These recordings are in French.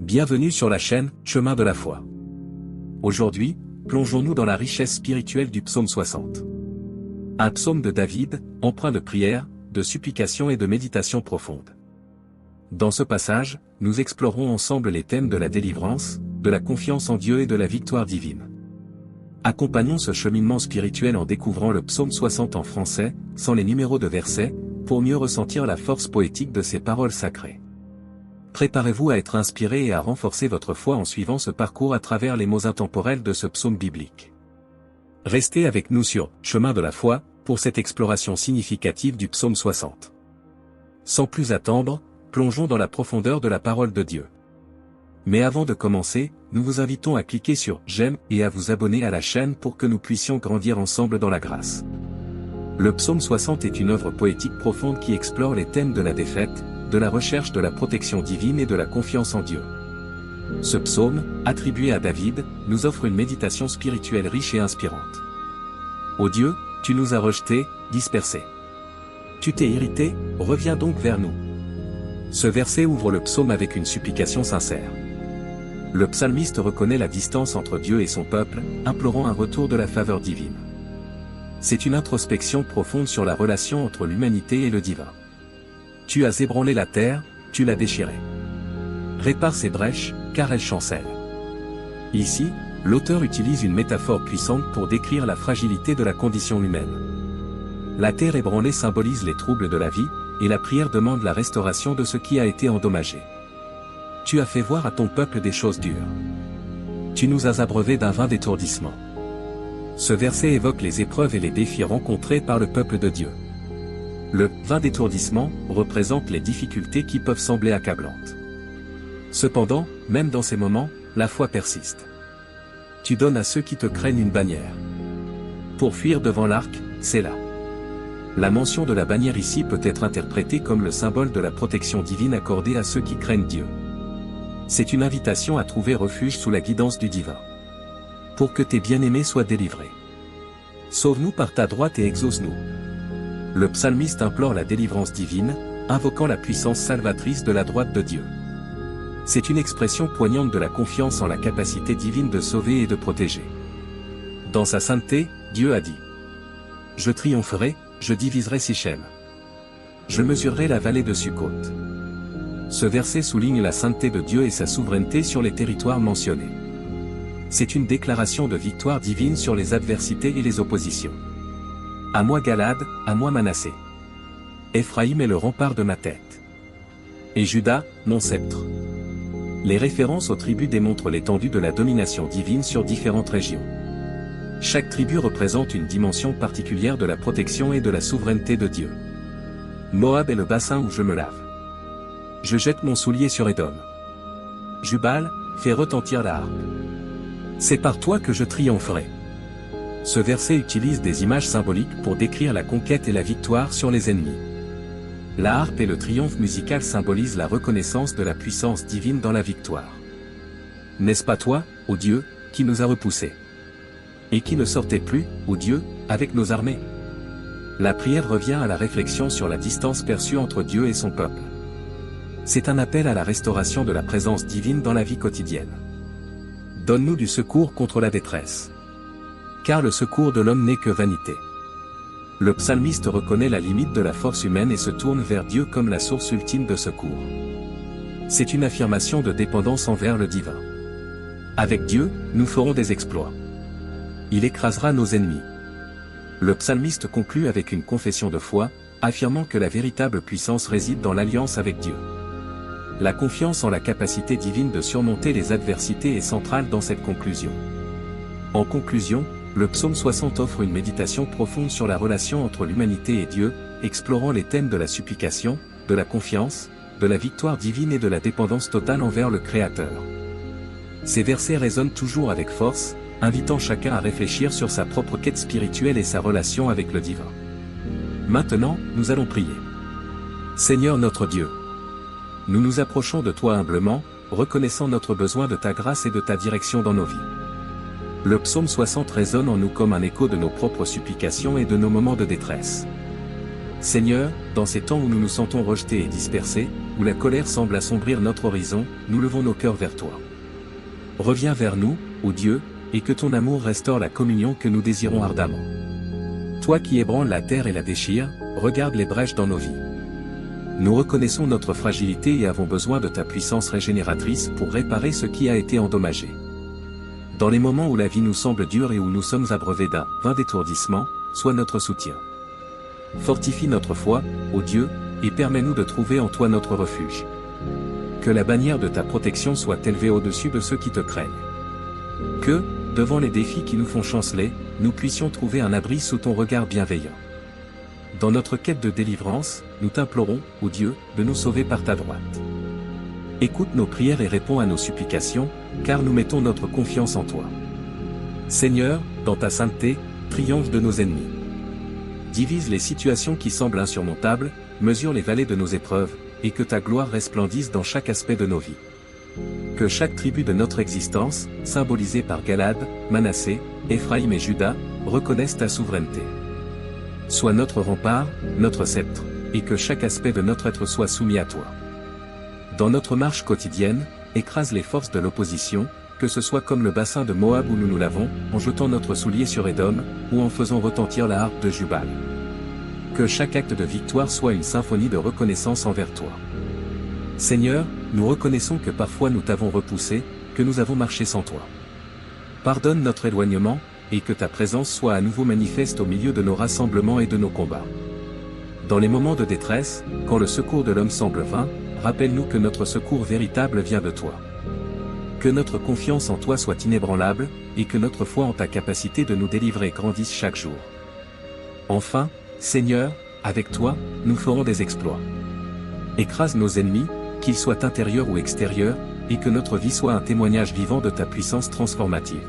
Bienvenue sur la chaîne Chemin de la foi. Aujourd'hui, plongeons-nous dans la richesse spirituelle du psaume 60. Un psaume de David, empreint de prière, de supplication et de méditation profonde. Dans ce passage, nous explorons ensemble les thèmes de la délivrance, de la confiance en Dieu et de la victoire divine. Accompagnons ce cheminement spirituel en découvrant le psaume 60 en français, sans les numéros de versets, pour mieux ressentir la force poétique de ces paroles sacrées. Préparez-vous à être inspiré et à renforcer votre foi en suivant ce parcours à travers les mots intemporels de ce psaume biblique. Restez avec nous sur Chemin de la foi, pour cette exploration significative du psaume 60. Sans plus attendre, plongeons dans la profondeur de la parole de Dieu. Mais avant de commencer, nous vous invitons à cliquer sur « J'aime » et à vous abonner à la chaîne pour que nous puissions grandir ensemble dans la grâce. Le psaume 60 est une œuvre poétique profonde qui explore les thèmes de la défaite, de la recherche de la protection divine et de la confiance en Dieu. Ce psaume, attribué à David, nous offre une méditation spirituelle riche et inspirante. Ô Dieu, tu nous as rejetés, dispersés. Tu t'es irrité, reviens donc vers nous. Ce verset ouvre le psaume avec une supplication sincère. Le psalmiste reconnaît la distance entre Dieu et son peuple, implorant un retour de la faveur divine. C'est une introspection profonde sur la relation entre l'humanité et le divin. Tu as ébranlé la terre, tu l'as déchirée. Répare ses brèches, car elles chancellent. Ici, l'auteur utilise une métaphore puissante pour décrire la fragilité de la condition humaine. La terre ébranlée symbolise les troubles de la vie, et la prière demande la restauration de ce qui a été endommagé. Tu as fait voir à ton peuple des choses dures. Tu nous as abreuvés d'un vin d'étourdissement. Ce verset évoque les épreuves et les défis rencontrés par le peuple de Dieu. Le « vin d'étourdissement » représente les difficultés qui peuvent sembler accablantes. Cependant, même dans ces moments, la foi persiste. Tu donnes à ceux qui te craignent une bannière. Pour fuir devant l'arc, c'est là. La mention de la bannière ici peut être interprétée comme le symbole de la protection divine accordée à ceux qui craignent Dieu. C'est une invitation à trouver refuge sous la guidance du divin. Pour que tes bien-aimés soient délivrés. Sauve-nous par ta droite et exauce-nous. Le psalmiste implore la délivrance divine, invoquant la puissance salvatrice de la droite de Dieu. C'est une expression poignante de la confiance en la capacité divine de sauver et de protéger. Dans sa sainteté, Dieu a dit : « Je triompherai, je diviserai Sichem. Je mesurerai la vallée de Sukkot. » Ce verset souligne la sainteté de Dieu et sa souveraineté sur les territoires mentionnés. C'est une déclaration de victoire divine sur les adversités et les oppositions. À moi Galade, à moi Manassé. Éphraïm est le rempart de ma tête. Et Juda, mon sceptre. Les références aux tribus démontrent l'étendue de la domination divine sur différentes régions. Chaque tribu représente une dimension particulière de la protection et de la souveraineté de Dieu. Moab est le bassin où je me lave. Je jette mon soulier sur Édom. Jubal, fais retentir la harpe. C'est par toi que je triompherai. Ce verset utilise des images symboliques pour décrire la conquête et la victoire sur les ennemis. La harpe et le triomphe musical symbolisent la reconnaissance de la puissance divine dans la victoire. N'est-ce pas toi, ô Dieu, qui nous a repoussés? Et qui ne sortait plus, ô Dieu, avec nos armées? La prière revient à la réflexion sur la distance perçue entre Dieu et son peuple. C'est un appel à la restauration de la présence divine dans la vie quotidienne. Donne-nous du secours contre la détresse. Car le secours de l'homme n'est que vanité. Le psalmiste reconnaît la limite de la force humaine et se tourne vers Dieu comme la source ultime de secours. C'est une affirmation de dépendance envers le divin. Avec Dieu, nous ferons des exploits. Il écrasera nos ennemis. Le psalmiste conclut avec une confession de foi, affirmant que la véritable puissance réside dans l'alliance avec Dieu. La confiance en la capacité divine de surmonter les adversités est centrale dans cette conclusion. En conclusion, le psaume 60 offre une méditation profonde sur la relation entre l'humanité et Dieu, explorant les thèmes de la supplication, de la confiance, de la victoire divine et de la dépendance totale envers le Créateur. Ces versets résonnent toujours avec force, invitant chacun à réfléchir sur sa propre quête spirituelle et sa relation avec le divin. Maintenant, nous allons prier. Seigneur notre Dieu, nous nous approchons de toi humblement, reconnaissant notre besoin de ta grâce et de ta direction dans nos vies. Le psaume 60 résonne en nous comme un écho de nos propres supplications et de nos moments de détresse. Seigneur, dans ces temps où nous nous sentons rejetés et dispersés, où la colère semble assombrir notre horizon, nous levons nos cœurs vers toi. Reviens vers nous, ô Dieu, et que ton amour restaure la communion que nous désirons ardemment. Toi qui ébranles la terre et la déchires, regarde les brèches dans nos vies. Nous reconnaissons notre fragilité et avons besoin de ta puissance régénératrice pour réparer ce qui a été endommagé. Dans les moments où la vie nous semble dure et où nous sommes abreuvés d'un vain d'étourdissement, sois notre soutien. Fortifie notre foi, ô Dieu, et permets-nous de trouver en toi notre refuge. Que la bannière de ta protection soit élevée au-dessus de ceux qui te craignent. Que, devant les défis qui nous font chanceler, nous puissions trouver un abri sous ton regard bienveillant. Dans notre quête de délivrance, nous t'implorons, ô Dieu, de nous sauver par ta droite. Écoute nos prières et réponds à nos supplications, car nous mettons notre confiance en toi. Seigneur, dans ta sainteté, triomphe de nos ennemis. Divise les situations qui semblent insurmontables, mesure les vallées de nos épreuves, et que ta gloire resplendisse dans chaque aspect de nos vies. Que chaque tribu de notre existence, symbolisée par Galad, Manassé, Éphraïm et Juda, reconnaisse ta souveraineté. Sois notre rempart, notre sceptre, et que chaque aspect de notre être soit soumis à toi. Dans notre marche quotidienne, écrase les forces de l'opposition, que ce soit comme le bassin de Moab où nous nous lavons, en jetant notre soulier sur Édom, ou en faisant retentir la harpe de Jubal. Que chaque acte de victoire soit une symphonie de reconnaissance envers toi. Seigneur, nous reconnaissons que parfois nous t'avons repoussé, que nous avons marché sans toi. Pardonne notre éloignement, et que ta présence soit à nouveau manifeste au milieu de nos rassemblements et de nos combats. Dans les moments de détresse, quand le secours de l'homme semble vain, rappelle-nous que notre secours véritable vient de toi. Que notre confiance en toi soit inébranlable, et que notre foi en ta capacité de nous délivrer grandisse chaque jour. Enfin, Seigneur, avec toi, nous ferons des exploits. Écrase nos ennemis, qu'ils soient intérieurs ou extérieurs, et que notre vie soit un témoignage vivant de ta puissance transformative.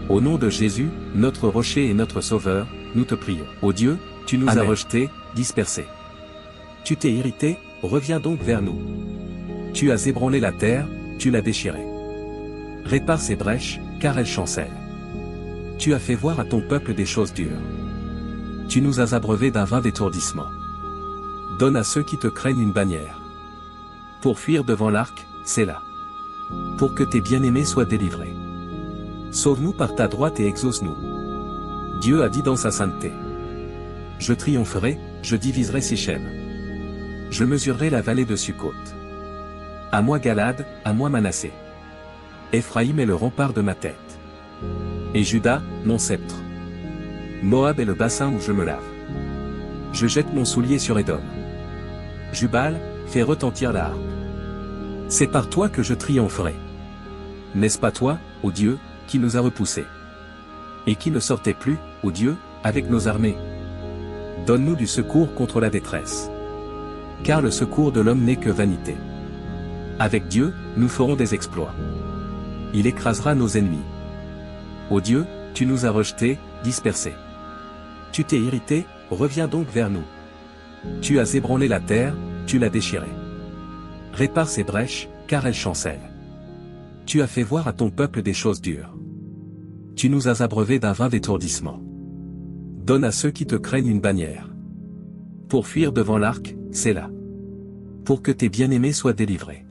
Au nom de Jésus, notre rocher et notre sauveur, nous te prions. Ô Dieu, tu nous as rejetés, dispersés. Tu t'es irrité, reviens donc vers nous. Tu as ébranlé la terre, tu l'as déchirée. Répare ses brèches, car elles chancellent. Tu as fait voir à ton peuple des choses dures. Tu nous as abreuvés d'un vain d'étourdissement. Donne à ceux qui te craignent une bannière. Pour fuir devant l'arc, c'est là. Pour que tes bien-aimés soient délivrés. Sauve-nous par ta droite et exauce-nous. Dieu a dit dans sa sainteté. Je triompherai, je diviserai Sichem. Je mesurerai la vallée de Sukkot. À moi Galad, à moi Manassé. Éphraïm est le rempart de ma tête. Et Juda, mon sceptre. Moab est le bassin où je me lave. Je jette mon soulier sur Édom. Jubal, fais retentir la harpe. C'est par toi que je triompherai. N'est-ce pas toi, ô Dieu, qui nous a repoussés? Et qui ne sortait plus, ô Dieu, avec nos armées? Donne-nous du secours contre la détresse. Car le secours de l'homme n'est que vanité. Avec Dieu, nous ferons des exploits. Il écrasera nos ennemis. Ô Dieu, tu nous as rejetés, dispersés. Tu t'es irrité, reviens donc vers nous. Tu as ébranlé la terre, tu l'as déchirée. Répare ses brèches, car elles chancellent. Tu as fait voir à ton peuple des choses dures. Tu nous as abreuvés d'un vain d'étourdissement. Donne à ceux qui te craignent une bannière. Pour fuir devant l'arc, c'est là. Pour que tes bien-aimés soient délivrés.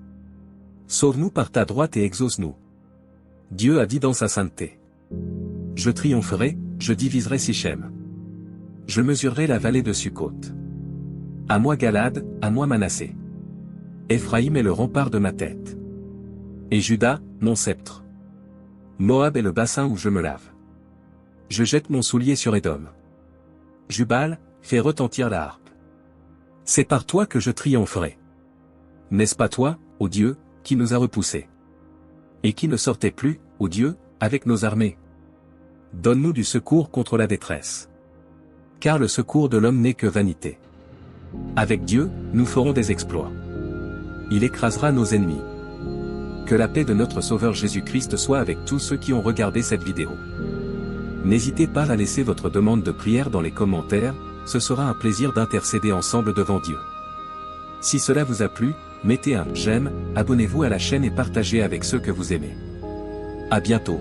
Sauve-nous par ta droite et exauce-nous. Dieu a dit dans sa sainteté. Je triompherai, je diviserai Sichem. Je mesurerai la vallée de Sukkot. À moi Galad, à moi Manassé. Éphraïm est le rempart de ma tête. Et Juda, mon sceptre. Moab est le bassin où je me lave. Je jette mon soulier sur Édom. Jubal, fais retentir la harpe. C'est par toi que je triompherai. N'est-ce pas toi, ô Dieu, qui nous a repoussés? Et qui ne sortait plus, ô Dieu, avec nos armées? Donne-nous du secours contre la détresse. Car le secours de l'homme n'est que vanité. Avec Dieu, nous ferons des exploits. Il écrasera nos ennemis. Que la paix de notre Sauveur Jésus-Christ soit avec tous ceux qui ont regardé cette vidéo. N'hésitez pas à laisser votre demande de prière dans les commentaires, ce sera un plaisir d'intercéder ensemble devant Dieu. Si cela vous a plu, mettez un j'aime, abonnez-vous à la chaîne et partagez avec ceux que vous aimez. À bientôt.